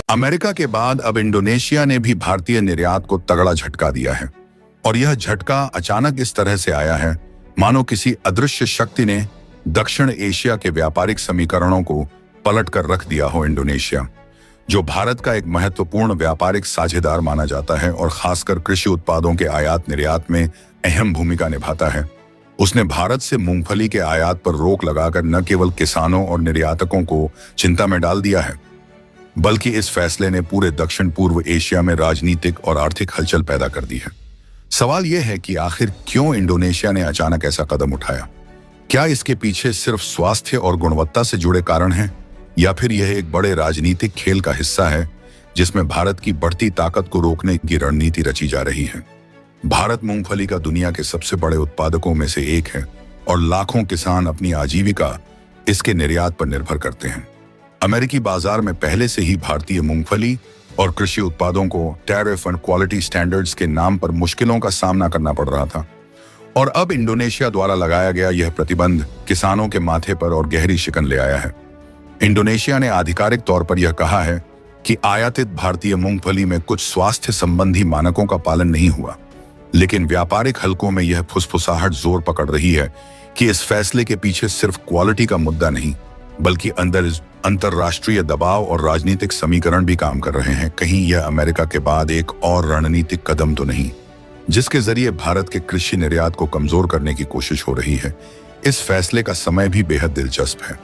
America के बाद अब इंडोनेशिया ने भी भारतीय निर्यात को तगड़ा झटका दिया है और यह झटका अचानक इस तरह से आया है मानो किसी अदृश्य शक्ति ने दक्षिण एशिया के व्यापारिक समीकरणों को पलट कर रख दिया हो। इंडोनेशिया, जो भारत का एक महत्वपूर्ण व्यापारिक साझेदार माना जाता है और खासकर कृषि उत्पादों के आयात निर्यात में अहम भूमिका निभाता है, उसने भारत से मूंगफली के आयात पर रोक लगाकर न केवल किसानों और निर्यातकों को चिंता में डाल दिया है, बल्कि इस फैसले ने पूरे दक्षिण पूर्व एशिया में राजनीतिक और आर्थिक हलचल पैदा कर दी है। सवाल यह है कि आखिर क्यों इंडोनेशिया ने अचानक ऐसा कदम उठाया? क्या इसके पीछे सिर्फ स्वास्थ्य और गुणवत्ता से जुड़े कारण हैं, या फिर यह एक बड़े राजनीतिक खेल का हिस्सा है जिसमें भारत की बढ़ती ताकत को रोकने की रणनीति रची जा रही है? भारत मूंगफली का दुनिया के सबसे बड़े उत्पादकों में से एक है और लाखों किसान अपनी आजीविका इसके निर्यात पर निर्भर करते हैं। अमेरिकी बाजार में पहले से ही भारतीय मूंगफली और कृषि उत्पादों को टैरिफ एंड क्वालिटी स्टैंडर्ड्स के नाम पर मुश्किलों का सामना करना पड़ रहा था, और अब इंडोनेशिया द्वारा लगाया गया यह प्रतिबंध किसानों के माथे पर और गहरी शिकन ले आया है। इंडोनेशिया ने आधिकारिक तौर पर यह कहा है कि आयातित भारतीय मूंगफली में कुछ स्वास्थ्य संबंधी मानकों का पालन नहीं हुआ, लेकिन व्यापारिक हलकों में यह फुसफुसाहट जोर पकड़ रही है कि इस फैसले के पीछे सिर्फ क्वालिटी का मुद्दा नहीं, बल्कि अंतरराष्ट्रीय दबाव और राजनीतिक समीकरण भी काम कर रहे हैं। कहीं यह अमेरिका के बाद एक और रणनीतिक कदम तो नहीं, जिसके जरिए भारत के कृषि निर्यात को कमजोर करने की कोशिश हो रही है? इस फैसले का समय भी बेहद दिलचस्प है।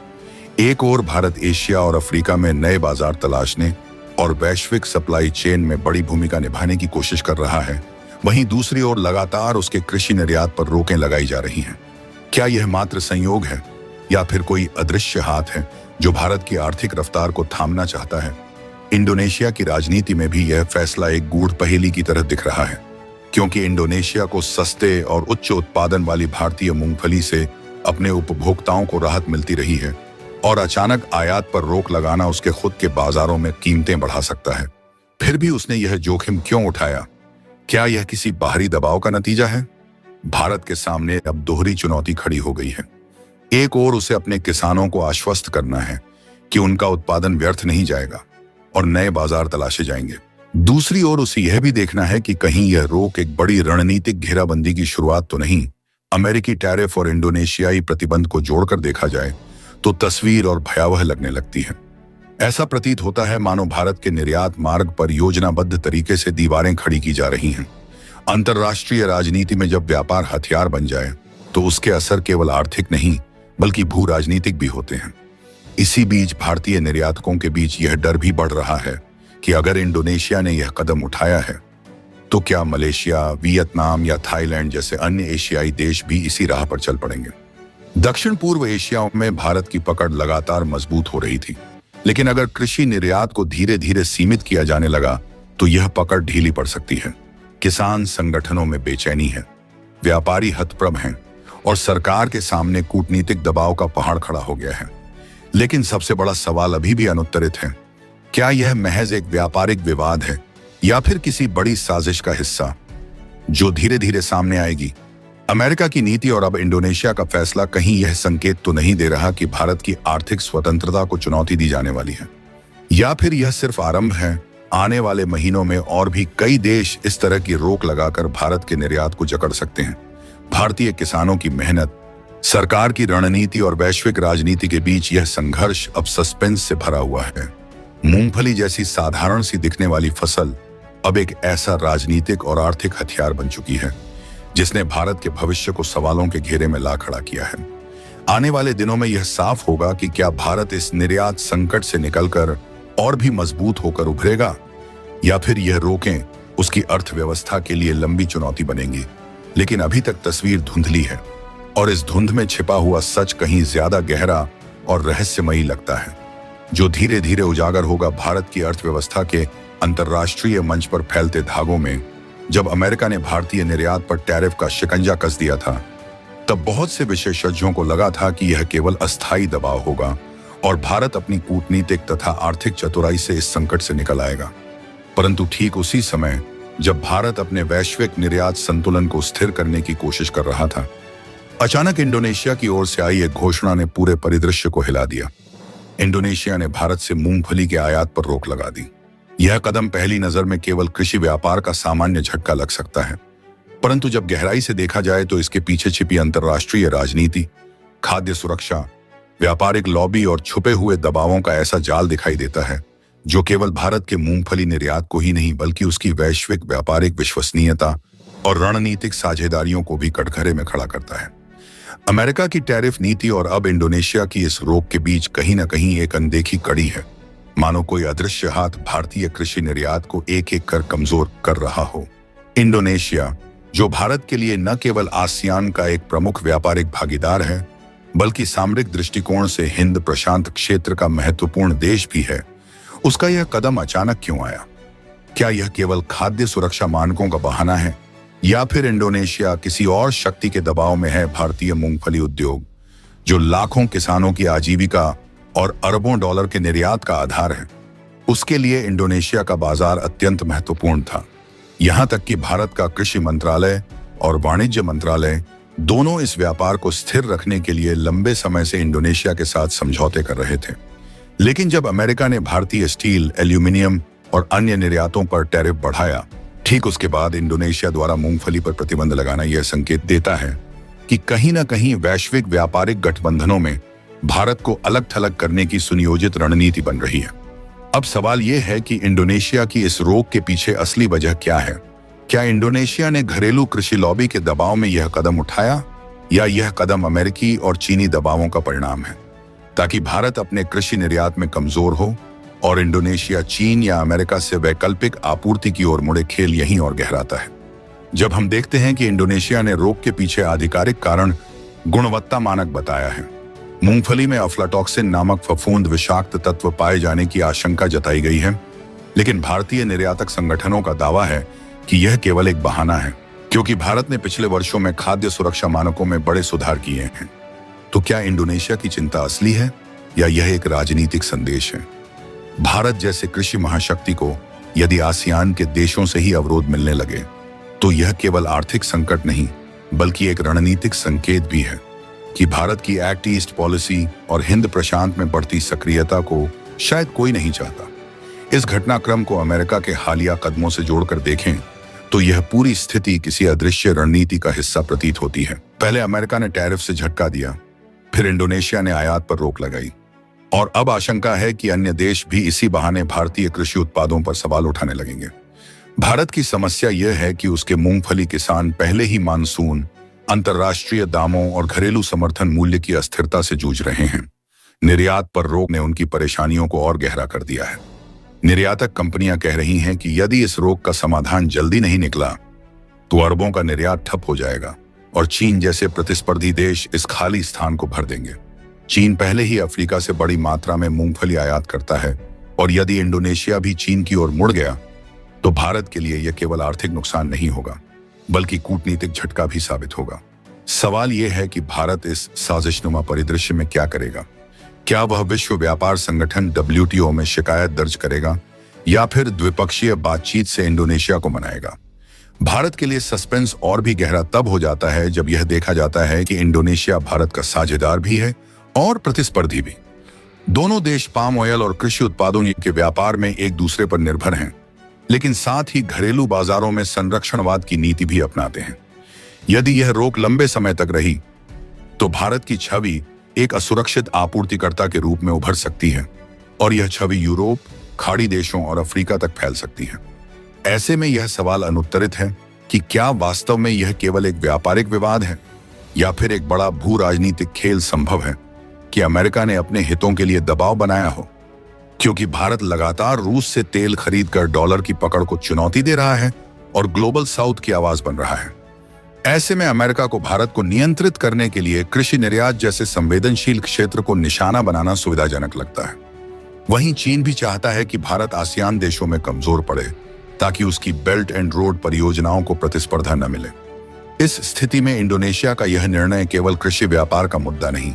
एक ओर भारत एशिया और अफ्रीका में नए बाजार तलाशने और वैश्विक सप्लाई चेन में बड़ी भूमिका निभाने की कोशिश कर रहा है, वहीं दूसरी ओर लगातार उसके कृषि निर्यात पर रोकें लगाई जा रही हैं। क्या यह मात्र संयोग है या फिर कोई अदृश्य हाथ है जो भारत की आर्थिक रफ्तार को थामना चाहता है? इंडोनेशिया की राजनीति में भी यह फैसला एक गूढ़ पहेली की तरह दिख रहा है, क्योंकि इंडोनेशिया को सस्ते और उच्च उत्पादन वाली भारतीय मूंगफली से अपने उपभोक्ताओं को राहत मिलती रही है, और अचानक आयात पर रोक लगाना उसके खुद के बाजारों में कीमतें बढ़ा सकता है। फिर भी उसने यह जोखिम क्यों उठाया? क्या यह किसी बाहरी दबाव का नतीजा है? भारत के सामने अब दोहरी चुनौती खड़ी हो गई है। एक ओर उसे अपने किसानों को आश्वस्त करना है कि उनका उत्पादन व्यर्थ नहीं जाएगा और नए बाजार तलाशे जाएंगे। दूसरी ओर उसे यह भी देखना है कि कहीं यह रोक एक बड़ी रणनीतिक घेराबंदी की शुरुआत तो नहीं। अमेरिकी टैरिफ और इंडोनेशियाई प्रतिबंध को जोड़कर देखा जाए तो तस्वीर और भयावह लगने लगती है। ऐसा प्रतीत होता है मानो भारत के निर्यात मार्ग पर योजनाबद्ध तरीके से दीवारें खड़ी की जा रही हैं। अंतर्राष्ट्रीय राजनीति में जब व्यापार हथियार बन जाए तो उसके असर केवल आर्थिक नहीं बल्कि भू राजनीतिक भी होते हैं। इसी बीच भारतीय निर्यातकों के बीच यह डर भी बढ़ रहा है कि अगर इंडोनेशिया ने यह कदम उठाया है तो क्या मलेशिया, वियतनाम या थाईलैंड जैसे अन्य एशियाई देश भी इसी राह पर चल पड़ेंगे? दक्षिण पूर्व एशिया में भारत की पकड़ लगातार मजबूत हो रही थी, लेकिन अगर कृषि निर्यात को धीरे धीरे सीमित किया जाने लगा तो यह पकड़ ढीली पड़ सकती है। किसान संगठनों में बेचैनी है, व्यापारी हतप्रभ हैं और सरकार के सामने कूटनीतिक दबाव का पहाड़ खड़ा हो गया है। लेकिन सबसे बड़ा सवाल अभी भी अनुत्तरित है। क्या यह महज एक व्यापारिक विवाद है या फिर किसी बड़ी साजिश का हिस्सा जो धीरे धीरे सामने आएगी? अमेरिका की नीति और अब इंडोनेशिया का फैसला कहीं यह संकेत तो नहीं दे रहा कि भारत की आर्थिक स्वतंत्रता को चुनौती दी जाने वाली है, या फिर यह सिर्फ आरंभ है? आने वाले महीनों में और भी कई देश इस तरह की रोक लगाकर भारत के निर्यात को जकड़ सकते हैं। भारतीय किसानों की मेहनत, सरकार की रणनीति और वैश्विक राजनीति के बीच यह संघर्ष अब सस्पेंस से भरा हुआ है। मूंगफली जैसी साधारण सी दिखने वाली फसल अब एक ऐसा राजनीतिक और आर्थिक हथियार बन चुकी है जिसने भारत के भविष्य को सवालों के घेरे में ला खड़ा किया है। आने वाले दिनों में यह साफ होगा कि क्या भारत इस निर्यात संकट से निकलकर और भी मजबूत होकर उभरेगा, या फिर यह रोकें उसकी अर्थव्यवस्था के लिए लंबी चुनौती बनेंगी। लेकिन अभी तक तस्वीर धुंधली है और इस धुंध में छिपा हुआ सच कहीं ज्यादा गहरा और रहस्यमयी लगता है, जो धीरे धीरे उजागर होगा भारत की अर्थव्यवस्था के अंतर्राष्ट्रीय मंच पर फैलते धागों में। जब अमेरिका ने भारतीय निर्यात पर टैरिफ का शिकंजा कस दिया था, तब बहुत से विशेषज्ञों को लगा था कि यह केवल अस्थायी दबाव होगा और भारत अपनी कूटनीतिक तथा आर्थिक चतुराई से इस संकट से निकल आएगा। परंतु ठीक उसी समय जब भारत अपने वैश्विक निर्यात संतुलन को स्थिर करने की कोशिश कर रहा था, अचानक इंडोनेशिया की ओर से आई एक घोषणा ने पूरे परिदृश्य को हिला दिया। इंडोनेशिया ने भारत से मूंगफली के आयात पर रोक लगा दी। यह कदम पहली नजर में केवल कृषि व्यापार का सामान्य झटका लग सकता है, परंतु जब गहराई से देखा जाए तो इसके पीछे छिपी अंतर्राष्ट्रीय राजनीति, खाद्य सुरक्षा, व्यापारिक लॉबी और छुपे हुए दबावों का ऐसा जाल दिखाई देता है जो केवल भारत के मूंगफली निर्यात को ही नहीं बल्कि उसकी वैश्विक व्यापारिक विश्वसनीयता और रणनीतिक साझेदारियों को भी कटघरे में खड़ा करता है। अमेरिका की टैरिफ नीति और अब इंडोनेशिया की इस रोक के बीच कहीं न कहीं एक अनदेखी कड़ी है, मानो कोई अदृश्य हाथ भारतीय कृषि निर्यात को एक एक कर कमजोर कर रहा हो। इंडोनेशिया, जो भारत के लिए न केवल आसियान का एक प्रमुख व्यापारिक भागीदार है बल्कि सामरिक दृष्टिकोण से हिंद प्रशांत क्षेत्र का महत्वपूर्ण देश भी है, उसका यह कदम अचानक क्यों आया? क्या यह केवल खाद्य सुरक्षा मानकों का बहाना है या फिर इंडोनेशिया किसी और शक्ति के दबाव में है? भारतीय मूंगफली उद्योग, जो लाखों किसानों की आजीविका और अरबों डॉलर के निर्यात का आधार है, उसके लिए इंडोनेशिया का बाजार अत्यंत महत्वपूर्ण था। यहां तक कि भारत का कृषि मंत्रालय और वाणिज्य मंत्रालय दोनों इस व्यापार को स्थिर रखने के लिए लंबे समय से इंडोनेशिया के साथ समझौते कर रहे थे। लेकिन जब अमेरिका ने भारतीय स्टील, एल्यूमिनियम और अन्य निर्यातों पर टैरिफ बढ़ाया, ठीक उसके बाद इंडोनेशिया द्वारा मूंगफली पर प्रतिबंध लगाना यह संकेत देता है कि कहीं न कहीं वैश्विक व्यापारिक गठबंधनों में भारत को अलग थलग करने की सुनियोजित रणनीति बन रही है। अब सवाल यह है कि इंडोनेशिया की इस रोक के पीछे असली वजह क्या है? क्या इंडोनेशिया ने घरेलू कृषि लॉबी के दबाव में यह कदम उठाया या यह कदम अमेरिकी और चीनी दबावों का परिणाम है ताकि भारत अपने कृषि निर्यात में कमजोर हो और इंडोनेशिया चीन या अमेरिका से वैकल्पिक आपूर्ति की ओर मुड़े? खेल यहीं और गहराता है। जब हम देखते हैं कि इंडोनेशिया ने रोक के पीछे आधिकारिक कारण गुणवत्ता मानक बताया है, मूंगफली में अफ्लाटॉक्सिन नामक फफूंद विषाक्त तत्व पाए जाने की आशंका जताई गई है, लेकिन भारतीय निर्यातक संगठनों का दावा है कि यह केवल एक बहाना है क्योंकि भारत ने पिछले वर्षों में खाद्य सुरक्षा मानकों में बड़े सुधार किए हैं। तो क्या इंडोनेशिया की चिंता असली है या यह एक राजनीतिक संदेश है? भारत जैसे कृषि महाशक्ति को यदि आसियान के देशों से ही अवरोध मिलने लगे तो यह केवल आर्थिक संकट नहीं बल्कि एक रणनीतिक संकेत भी है कि भारत की एक्ट ईस्ट पॉलिसी और हिंद प्रशांत में बढ़ती सक्रियता को शायद कोई नहीं चाहता। इस घटनाक्रम को अमेरिका के हालिया कदमों से जोड़कर देखें तो यह पूरी स्थिति किसी अदृश्य रणनीति का हिस्सा प्रतीत होती है। पहले अमेरिका ने टैरिफ से झटका दिया, फिर इंडोनेशिया ने आयात पर रोक लगाई और अब आशंका है कि अन्य देश भी इसी बहाने भारतीय कृषि उत्पादों पर सवाल उठाने लगेंगे। भारत की समस्या यह है कि उसके मूंगफली किसान पहले ही मानसून, अंतर्राष्ट्रीय दामों और घरेलू समर्थन मूल्य की अस्थिरता से जूझ रहे हैं। निर्यात पर रोक ने उनकी परेशानियों को और गहरा कर दिया है। निर्यातक कंपनियां कह रही हैं कि यदि इस रोक का समाधान जल्दी नहीं निकला तो अरबों का निर्यात ठप हो जाएगा और चीन जैसे प्रतिस्पर्धी देश इस खाली स्थान को भर देंगे। चीन पहले ही अफ्रीका से बड़ी मात्रा में मूंगफली आयात करता है और यदि इंडोनेशिया भी चीन की ओर मुड़ गया तो भारत के लिए यह केवल आर्थिक नुकसान नहीं होगा बल्कि कूटनीतिक झटका भी साबित होगा। सवाल यह है कि भारत इस साजिशनुमा परिदृश्य में क्या करेगा? क्या वह विश्व व्यापार संगठन WTO में शिकायत दर्ज करेगा या फिर द्विपक्षीय बातचीत से इंडोनेशिया को मनाएगा? भारत के लिए सस्पेंस और भी गहरा तब हो जाता है जब यह देखा जाता है कि इंडोनेशिया भारत का साझेदार भी है और प्रतिस्पर्धी भी। दोनों देश पाम ऑयल और कृषि उत्पादों के व्यापार में एक दूसरे पर निर्भर हैं, लेकिन साथ ही घरेलू बाजारों में संरक्षणवाद की नीति भी अपनाते हैं। यदि यह रोक लंबे समय तक रही तो भारत की छवि एक असुरक्षित आपूर्तिकर्ता के रूप में उभर सकती है और यह छवि यूरोप, खाड़ी देशों और अफ्रीका तक फैल सकती है। ऐसे में यह सवाल अनुत्तरित है कि क्या वास्तव में यह केवल एक व्यापारिक विवाद है या फिर एक बड़ा भू राजनीतिक खेल संभव है कि अमेरिका ने अपने हितों के लिए दबाव बनाया हो, क्योंकि भारत लगातार रूस से तेल खरीदकर डॉलर की पकड़ को चुनौती दे रहा है और ग्लोबल साउथ की आवाज बन रहा है। ऐसे में अमेरिका को भारत को नियंत्रित करने के लिए कृषि निर्यात जैसे संवेदनशील क्षेत्र को निशाना बनाना सुविधाजनक लगता है। वहीं चीन भी चाहता है कि भारत आसियान देशों में कमजोर पड़े ताकि उसकी बेल्ट एंड रोड परियोजनाओं को प्रतिस्पर्धा न मिले। इस स्थिति में इंडोनेशिया का यह निर्णय केवल कृषि व्यापार का मुद्दा नहीं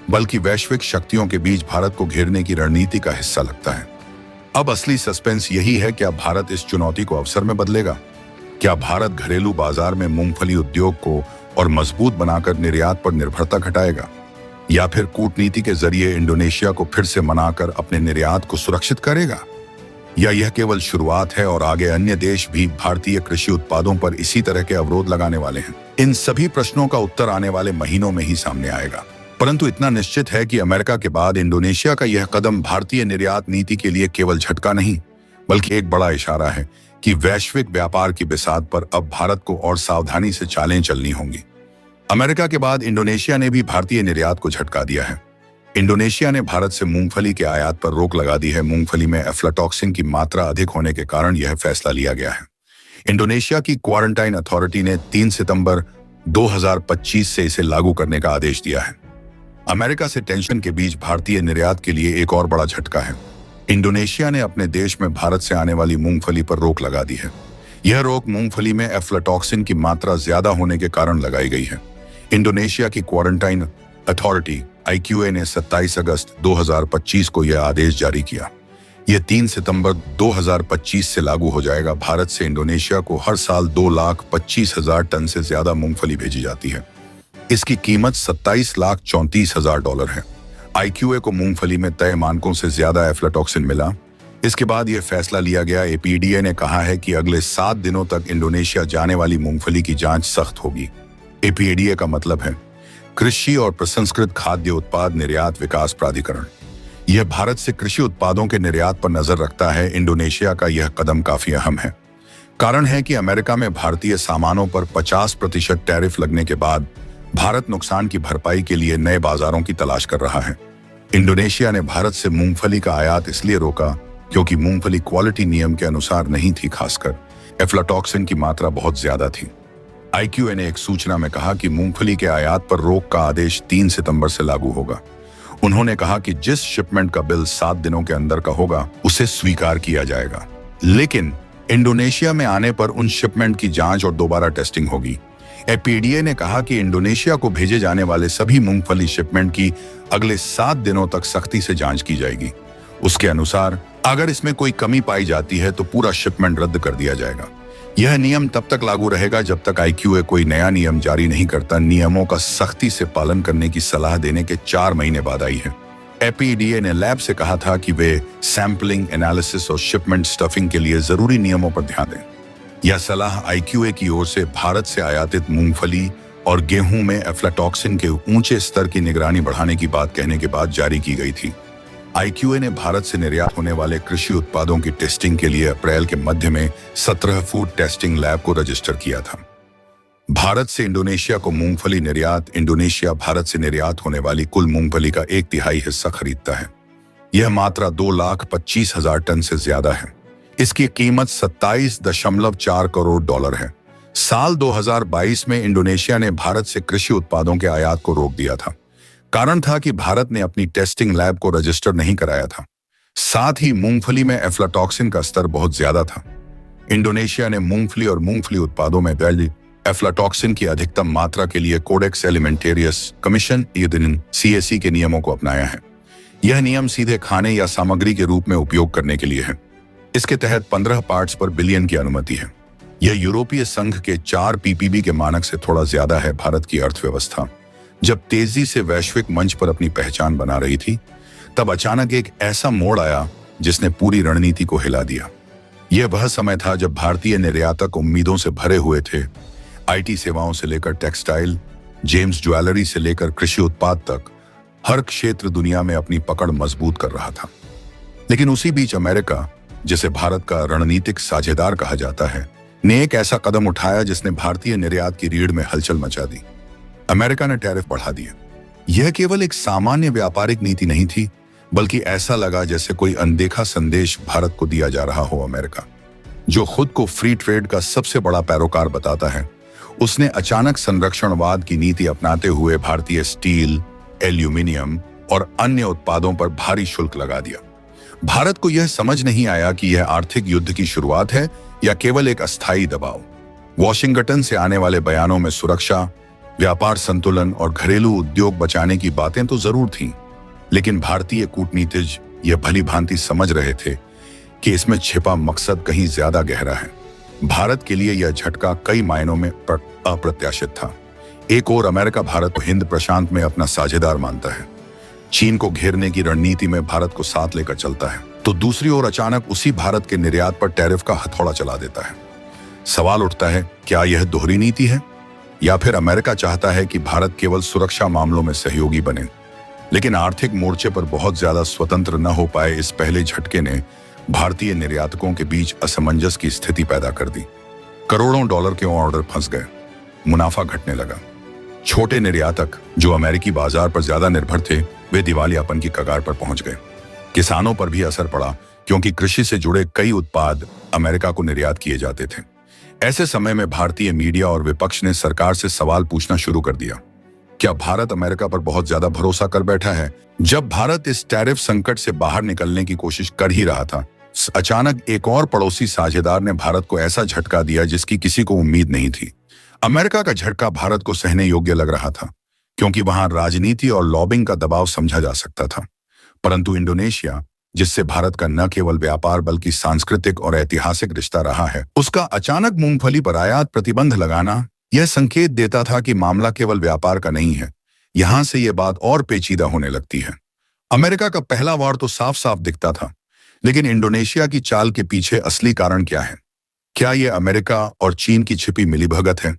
बल्कि वैश्विक शक्तियों के बीच भारत को घेरने की रणनीति का हिस्सा लगता है। अब असली सस्पेंस यही है, क्या भारत इस चुनौती को अवसर में बदलेगा? क्या भारत घरेलू बाजार में मूंगफली उद्योग को और मजबूत बनाकर निर्यात पर निर्भरता घटाएगा या फिर कूटनीति के जरिए इंडोनेशिया को फिर से मनाकर अपने निर्यात को सुरक्षित करेगा, या यह केवल शुरुआत है और आगे अन्य देश भी भारतीय कृषि उत्पादों पर इसी तरह के अवरोध लगाने वाले हैं? इन सभी प्रश्नों का उत्तर आने वाले महीनों में ही सामने आएगा। परंतु इतना निश्चित है कि अमेरिका के बाद इंडोनेशिया का यह कदम भारतीय निर्यात नीति के लिए केवल झटका नहीं, बल्कि एक बड़ा इशारा है कि वैश्विक व्यापार की बिसात पर अब भारत को और सावधानी से चालें चलनी होंगी। अमेरिका के बाद इंडोनेशिया ने भी भारतीय निर्यात को झटका दिया है। इंडोनेशिया ने भारत से मूंगफली के आयात पर रोक लगा दी है। मूंगफली में एफ्लाटॉक्सिन की मात्रा अधिक होने के कारण यह फैसला लिया गया है। इंडोनेशिया की क्वारंटाइन अथॉरिटी ने 3 सितंबर 2025 से इसे लागू करने का आदेश दिया है। अमेरिका से टेंशन के बीच भारतीय निर्यात के लिए एक और बड़ा झटका है। इंडोनेशिया ने अपने देश में भारत से आने वाली मूंगफली पर रोक लगा दी है। यह रोक मूंगफली में एफ्लाटॉक्सिन की मात्रा ज्यादा होने के कारण लगाई गई है। इंडोनेशिया की क्वारंटाइन अथॉरिटी IQA ने 27 अगस्त 2025 को यह आदेश जारी किया। यह 3 सितंबर 2025 से लागू हो जाएगा। भारत से इंडोनेशिया को हर साल 2,25,000 टन से ज्यादा मूंगफली भेजी जाती है। इसकी कीमत $27,34,000 है। IQA को मूंगफली में तय मानकों से ज्यादा एफ्लाटॉक्सिन मिला। इसके बाद यह फैसला लिया गया। APDA ने कहा है कि अगले 7 दिनों तक इंडोनेशिया जाने वाली मूंगफली की जांच सख्त होगी। APDA का मतलब है कृषि और प्रसंस्कृत खाद्य उत्पाद निर्यात विकास प्राधिकरण। यह भारत से कृषि उत्पादों के निर्यात पर नजर रखता है। इंडोनेशिया का यह कदम काफी अहम है। कारण है कि अमेरिका में भारतीय सामानों पर 50% टैरिफ लगने के बाद भारत नुकसान की भरपाई के लिए नए बाजारों की तलाश कर रहा है। इंडोनेशिया ने भारत से मूंगफली का आयात इसलिए रोका क्योंकि मूंगफली क्वालिटी नियम के अनुसार नहीं थी, खासकर एफ्लाटॉक्सिन की मात्रा बहुत ज्यादा थी। IQA ने एक सूचना में कहा कि मूंगफली के आयात पर रोक का आदेश 3 सितंबर से लागू होगा। उन्होंने कहा कि जिस शिपमेंट का बिल 7 दिनों के अंदर का होगा उसे स्वीकार किया जाएगा, लेकिन इंडोनेशिया में आने पर उन शिपमेंट की जांच और दोबारा टेस्टिंग होगी। APDA ने कहा कि इंडोनेशिया को भेजे जाने वाले सभी मूंगफली शिपमेंट की अगले 7 दिनों तक सख्ती से जांच की जाएगी। उसके अनुसार अगर इसमें कोई कमी पाई जाती है तो पूरा शिपमेंट रद्द कर दिया जाएगा। यह नियम तब तक लागू रहेगा जब तक IQA कोई नया नियम जारी नहीं करता। नियमों का सख्ती से पालन करने की सलाह देने के 4 महीने बाद आई है। APDA ने लैब से कहा था कि वे सैंपलिंग, एनालिसिस और शिपमेंट स्टफिंग के लिए जरूरी नियमों पर ध्यान दें। यह सलाह IQA की ओर से भारत से आयातित मूंगफली और गेहूं में एफ्लाटॉक्सिन के ऊंचे स्तर की निगरानी बढ़ाने की बात कहने के बाद जारी की गई थी। IQA ने भारत से निर्यात होने वाले कृषि उत्पादों की टेस्टिंग के लिए अप्रैल के मध्य में 17 फूड टेस्टिंग लैब को रजिस्टर किया था। भारत से इंडोनेशिया को मूंगफली निर्यात। इंडोनेशिया भारत से निर्यात होने वाली कुल मूंगफली का 1/3 हिस्सा खरीदता है। यह मात्रा 2,25,000 टन से ज्यादा है। इसकी कीमत $27.4 करोड़ है। साल 2022 में इंडोनेशिया ने भारत से कृषि उत्पादों के आयात को रोक दिया था। कारण था कि भारत ने अपनी टेस्टिंग लैब को रजिस्टर नहीं कराया था। साथ ही मूंगफली में एफ्लाटॉक्सिन का स्तर बहुत ज्यादा था। इंडोनेशिया ने मूंगफली और मूंगफली उत्पादों में वैल्यू एफ्लाटॉक्सिन की अधिकतम मात्रा के लिए कोडेक्स एलिमेंटेरियस कमीशन CAC के नियमों को अपनाया है। यह नियम सीधे खाने या सामग्री के रूप में उपयोग करने के लिए है। इसके तहत 15 पार्ट्स पर बिलियन की अनुमति है। यह यूरोपीय संघ के 4 PPB के मानक से थोड़ा ज्यादा है। भारत की अर्थव्यवस्था जब तेजी से वैश्विक मंच पर अपनी पहचान बना रही थी, तब अचानक एक ऐसा मोड़ आया जिसने पूरी रणनीति को हिला दिया। यह वह समय था जब भारतीय निर्यातक उम्मीदों से भरे हुए थे। IT सेवाओं से लेकर टेक्सटाइल, जेम्स ज्वेलरी से लेकर कृषि उत्पाद तक हर क्षेत्र दुनिया में अपनी पकड़ मजबूत कर रहा था। लेकिन उसी बीच अमेरिका, जिसे भारत का रणनीतिक साझेदार कहा जाता है, ने एक ऐसा कदम उठाया जिसने भारतीय निर्यात की रीढ़ में हलचल मचा दी। अमेरिका ने टैरिफ बढ़ा दिए। यह केवल एक सामान्य व्यापारिक नीति नहीं थी, बल्कि ऐसा लगा जैसे कोई अनदेखा संदेश भारत को दिया जा रहा हो। अमेरिका, जो खुद को फ्री ट्रेड का सबसे बड़ा पैरोकार बताता है, उसने अचानक संरक्षणवाद की नीति अपनाते हुए भारतीय स्टील, एल्यूमिनियम और अन्य उत्पादों पर भारी शुल्क लगा दिया। भारत को यह समझ नहीं आया कि यह आर्थिक युद्ध की शुरुआत है या केवल एक अस्थायी दबाव। वॉशिंगटन से आने वाले बयानों में सुरक्षा, व्यापार संतुलन और घरेलू उद्योग बचाने की बातें तो जरूर थीं, लेकिन भारतीय कूटनीतिज्ञ यह भली भांति समझ रहे थे कि इसमें छिपा मकसद कहीं ज्यादा गहरा है। भारत के लिए यह झटका कई मायनों में अप्रत्याशित था। एक और अमेरिका भारत को हिंद प्रशांत में अपना साझेदार मानता है। चीन को घेरने की रणनीति में भारत को साथ लेकर चलता है, तो दूसरी ओर अचानक उसी भारत के निर्यात पर टैरिफ का हथौड़ा चला देता है। सवाल उठता है, क्या यह दोहरी नीति है या फिर अमेरिका चाहता है कि भारत केवल सुरक्षा मामलों में सहयोगी बने, लेकिन आर्थिक मोर्चे पर बहुत ज्यादा स्वतंत्र न हो पाए। इस पहले झटके ने भारतीय निर्यातकों के बीच असमंजस की स्थिति पैदा कर दी। करोड़ों डॉलर के ऑर्डर फंस गए, मुनाफा घटने लगा। छोटे निर्यातक जो अमेरिकी बाजार पर ज्यादा निर्भर थे, वे दिवालियापन की कगार पर पहुंच गए। किसानों पर भी असर पड़ा, क्योंकि कृषि से जुड़े कई उत्पाद अमेरिका को निर्यात किए जाते थे। ऐसे समय में भारतीय मीडिया और विपक्ष ने सरकार से सवाल पूछना शुरू कर दिया, क्या भारत अमेरिका पर बहुत ज्यादा भरोसा कर बैठा है? जब भारत इस टैरिफ संकट से बाहर निकलने की कोशिश कर ही रहा था, अचानक एक और पड़ोसी साझेदार ने भारत को ऐसा झटका दिया जिसकी किसी को उम्मीद नहीं थी। अमेरिका का झटका भारत को सहने योग्य लग रहा था, क्योंकि वहां राजनीति और लॉबिंग का दबाव समझा जा सकता था। परंतु इंडोनेशिया, जिससे भारत का न केवल व्यापार बल्कि सांस्कृतिक और ऐतिहासिक रिश्ता रहा है, उसका अचानक मूंगफली पर आयात प्रतिबंध लगाना यह संकेत देता था कि मामला केवल व्यापार का नहीं है। यहां से यह बात और पेचीदा होने लगती है। अमेरिका का पहला वार तो साफ साफ दिखता था, लेकिन इंडोनेशिया की चाल के पीछे असली कारण क्या है? क्या यह अमेरिका और चीन की छिपी मिलीभगत है,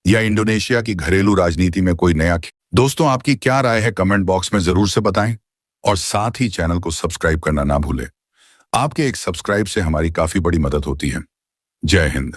या इंडोनेशिया की घरेलू राजनीति में कोई नया खेल? दोस्तों, आपकी क्या राय है कमेंट बॉक्स में जरूर से बताएं, और साथ ही चैनल को सब्सक्राइब करना ना भूलें। आपके एक सब्सक्राइब से हमारी काफी बड़ी मदद होती है। जय हिंद।